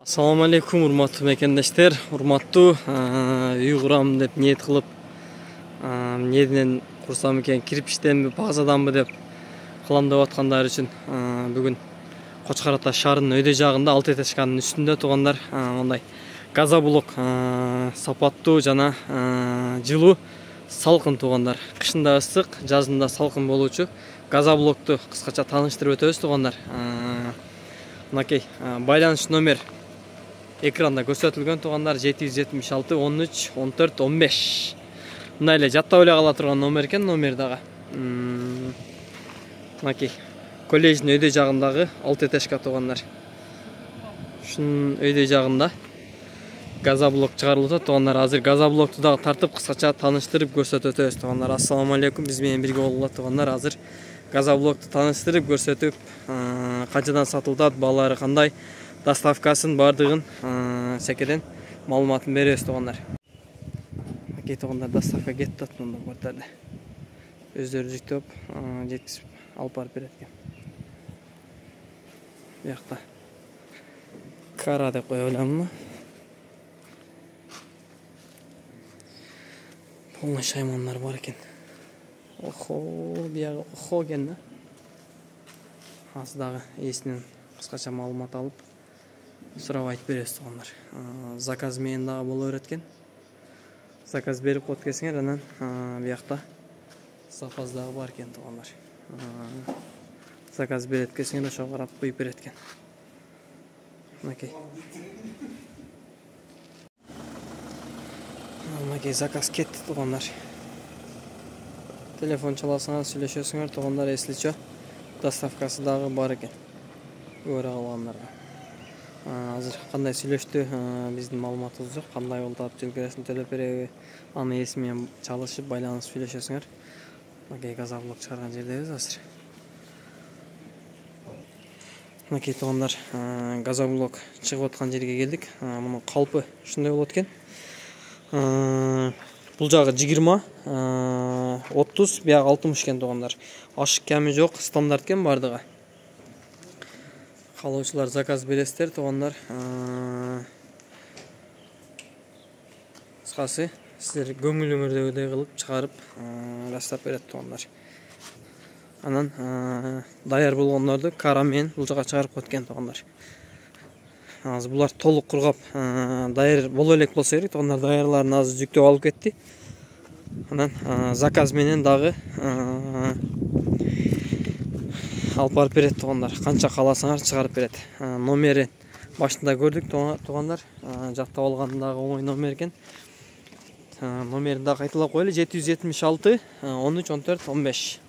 Assalamu alaikum, урматтуу мекендештер, урматтуу үй курам деп ниет кылып, эмнеден курсам экен, кирпичтенби, базаданбы деп кылам деп аткандар үчүн бүгүн Кочкор Ата шаарынын өйдө жагында Алты Этажканын үстүндө туугандар мындай газоблок сапаттуу жана жылуу салкын туугандар. Кышында ысык, жазында салкын болуучу газоблокту кыскача тааныштырып өтөбүз туугандар. Мынакей байланыш номер экранда көрсөтүлгөн туугандар 776 13 14 15. Мындай эле жаттап эле кала турган номер экен, номер дагы. Мынакей колледждин өйдө жагындагы Алты Этажка туугандар. Ушунун өйдө жагында газоблок чыгарылып атат туугандар. Азыр газоблокту дагы тартып кыскача тааныштырып көрсөтүп өтөбүз туугандар. Ассаламу алейкум, биз менен бирге болгула туугандар. Азыр газоблокту тааныштырып көрсөтүп, канчадан сатылат, баалары кандай, доставкасын бардыгын секеден маалыматын беребиз туугандар. Мынакей туугандар, доставка кетип атат мында бордерде. Өздөрү жүктөп, жеткизип алып барып берет экен. Биякта кара деп кое беремби? Полный шаймандар бар экен. Охо, биягы охо экен да. Азыр дагы ээсинен кыскача маалымат алып, сурап айтып беребиз туугандар. Заказ менен дагы боло берет экен. Заказ берип коюп кетсеңер, анан биякта запас дагы бар экен туугандар. Заказ берет кетсеңер, ошого карап куюп берет экен. Мынакей. Мынакей заказ кетти туугандар. Телефон чаласыңар, сүйлөшөсүңөр туугандар, эсличө доставкасы дагы бар экен. Көрө калгандарга. Азыр кандай сүйлөштү, биздин маалыматыбыз жок. Кандай болуп атат, жилкересин төлөп береби, аны эси менен чалышып, байланышып сүйлөшөсүңөр. Мынакей газоблок чыгарган жердебиз азыр. Мынакей туугандар, газоблок чыгып аткан жерге келдик. Мунун калпы ушундай болот экен. Бул жагы 20, 30, биягы 60 экен туугандар. Ашык кеми жок, стандарт экен бардыгы. Калуучулар заказ бересиздер туугандар. Кыскасы сиздер көңүлүңөрдөгүдөй кылып чыгарып растап берет туугандар. Анан даяр болгондорду кара менен бул жака чыгарып коет экен туугандар. Азыр булар толук кургап даяр боло элек болсо керек туугандар. Даярларын азыр жүктөп алып кетти. Анан заказ менен дагы алып барып берет туугандар. Канча кааласаңар чыгарып берет. Номерин башында көрдүк туугандар. Жаттап алгандагы оңой номер экен. Номерин дагы кайталап коелу: 776 13 14 15.